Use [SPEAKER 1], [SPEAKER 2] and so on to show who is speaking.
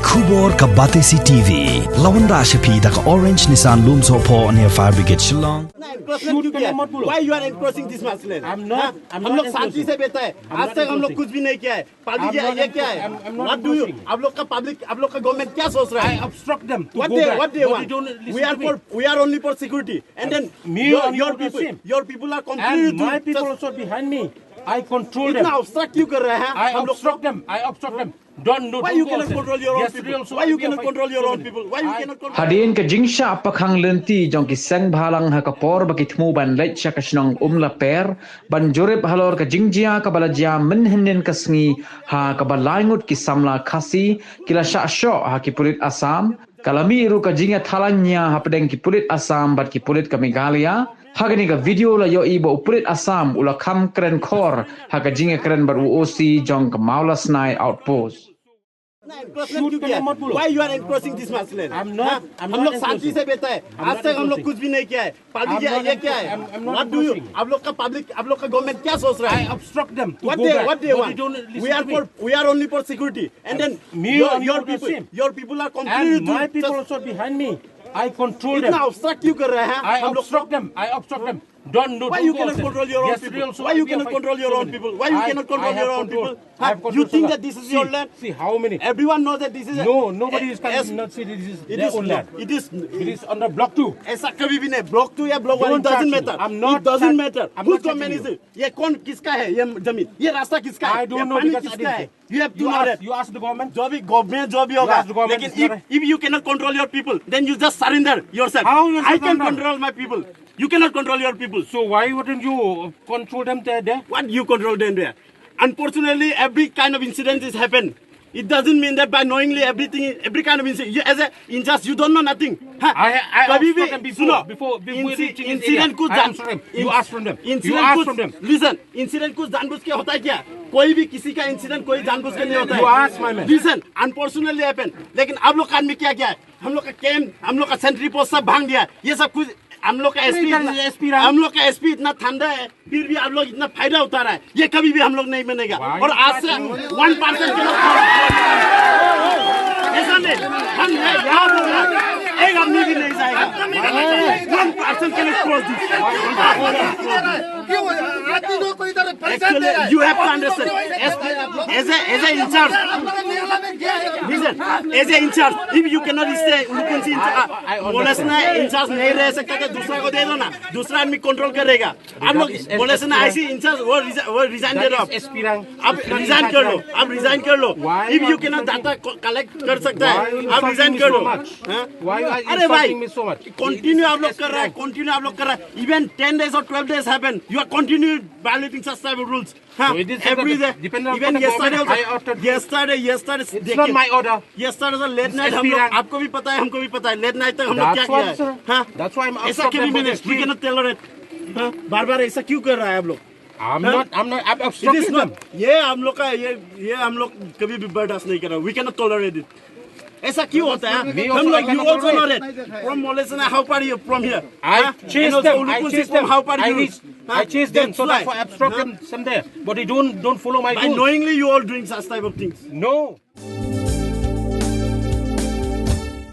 [SPEAKER 1] Kubor ka Batesi TV. Lawanda Shapi da ka Orange Nissan Loom Sopo near Fire Brigade Shillong.
[SPEAKER 2] Why you are encroaching this much land? I'm not. हम लोग शांति से बैठे हैं. आज तक हम लोग कुछ भी नहीं किया है. पार्टी क्या ये क्या है? What do you? आप लोग का public, आप लोग का government क्या सोच रहा है?
[SPEAKER 3] I obstruct them.
[SPEAKER 2] What they want? We are only for security. And then your people are completely.
[SPEAKER 3] And my people also behind me. I control them.
[SPEAKER 2] इतना obstruct क्यों कर रहे हैं?
[SPEAKER 3] I obstruct them. I obstruct them. Don't
[SPEAKER 2] Why you cannot control your own people? Why you cannot control your own people? Why you cannot control?
[SPEAKER 4] Hadin ka jingsha apakang lenti jong kisang bhalang hakapor bakitmu ban leit syakasnong Umlaper ban jorib halor ka jingjia kabalajia menhenden kasngi ha kabalangut kisamla khasi kila syasyo ha ki Pulit Assam kalami iru ka Jingïathalaiñ Hapdeng ki Pulit Assam bat ki Pulit ka Meghalaya hagani ka video la yo ibo Pulit Assam ula kham kren khor ha ka jinga kren bar uosi jong ka maulas nai outpost.
[SPEAKER 2] Why you are encroaching this much land?
[SPEAKER 3] I'm not.
[SPEAKER 2] हम लोग शांति से बैठे हैं. आज तक हम लोग कुछ भी नहीं किया है. पार्टी क्या ये क्या है? What do you? आप लोग का public, आप लोग का government क्या सोच रहा है?
[SPEAKER 3] I obstruct them.
[SPEAKER 2] What they want? We are only for security. And then your people are completely.
[SPEAKER 3] And my people also behind me. I control them.
[SPEAKER 2] इतना obstruct क्यों कर रहे हैं?
[SPEAKER 3] I obstruct them. I obstruct them.
[SPEAKER 2] Why you cannot control your own people? Why you cannot control your own people? Why you cannot control your own people? You think that this is your land?
[SPEAKER 3] See how many?
[SPEAKER 2] Everyone knows that this is.
[SPEAKER 3] No, nobody is coming. Not say this is their own land.
[SPEAKER 2] It is
[SPEAKER 3] under block 2.
[SPEAKER 2] ऐसा कभी भी नहीं. Block 2 या block 1 doesn't matter. It doesn't matter. Whose domain is it? ये कौन किसका है ये जमीन? ये रास्ता किसका है?
[SPEAKER 3] I don't know because I didn't say.
[SPEAKER 2] You have to know that.
[SPEAKER 3] You ask the government.
[SPEAKER 2] जो भी होगा. लेकिन if you cannot control your people, then you just surrender yourself. I can control my people. You cannot control your people.
[SPEAKER 3] So why wouldn't you control them there?
[SPEAKER 2] What you control them there? Unfortunately, every kind of incident is happen. It doesn't mean that by knowingly every kind of incident. You, as a in just you don't know nothing.
[SPEAKER 3] I obstruct them before
[SPEAKER 2] incident कुछ जान.
[SPEAKER 3] You ask from them.
[SPEAKER 2] Listen, incident कुछ जानबूझ के होता है क्या? कोई भी किसी का इंसिडेंट कोई जानबूझ के नहीं होता है.
[SPEAKER 3] You ask my man.
[SPEAKER 2] Listen, unfortunately happen. लेकिन आप लोग का में क्या है? हम लोग का कैंप, हम लोग का सेंट्री पोस्ट सब भांग दिया. ये सब कुछ हम लोग का एसपी इतना ठंडा है फिर भी आप लोग इतना फायदा उठा रहा है. ये कभी भी हम लोग नहीं बनेगा. और आज से 1% के लोग ऐसा नहीं हम याद होगा एक आदमी भी नहीं जाएगा. 1% के लोग cross you have to understand as a in charge. Listen, as a in charge, if you cannot stay बोले in charge नहीं रह सकता तो दूसरा को दे दो ना. दूसरा आदमी कंट्रोल करेगा. आप लोग बोले से ना ऐसी in charge वो रिजाइन दे दो. आप रिजाइन कर लो. If you cannot data collect कर सकता है आप रिजाइन कर लो. अरे भाई continue आप लोग कर रहा है. Even 10 days or 12 days happen. You are continue violating such type of rules.
[SPEAKER 3] So it is
[SPEAKER 2] every day.
[SPEAKER 3] Even yesterday.
[SPEAKER 2] Yesterday
[SPEAKER 3] not my order.
[SPEAKER 2] Yesterday was late night. हम लोग आपको भी पता है हमको भी पता है late night तक हम लोग क्या किया है.
[SPEAKER 3] That's why I'm
[SPEAKER 2] ऐसा कभी भी नहीं. We cannot tolerate. बार-बार ऐसा क्यों कर रहा है आप लोग?
[SPEAKER 3] I'm obstructing them.
[SPEAKER 2] ये हम लोग का ये हम लोग कभी भी बर्दाश्त नहीं कर रहा. We cannot tolerate it. ऐसा क्यों होता है? हम लोग you also know that from Malaysia. How far are you from here?
[SPEAKER 3] I chased them.
[SPEAKER 2] How far you reach?
[SPEAKER 3] I chased them so that I obstruct them some there. But they don't follow my rules.
[SPEAKER 2] By knowingly you all doing such type of things.
[SPEAKER 3] No.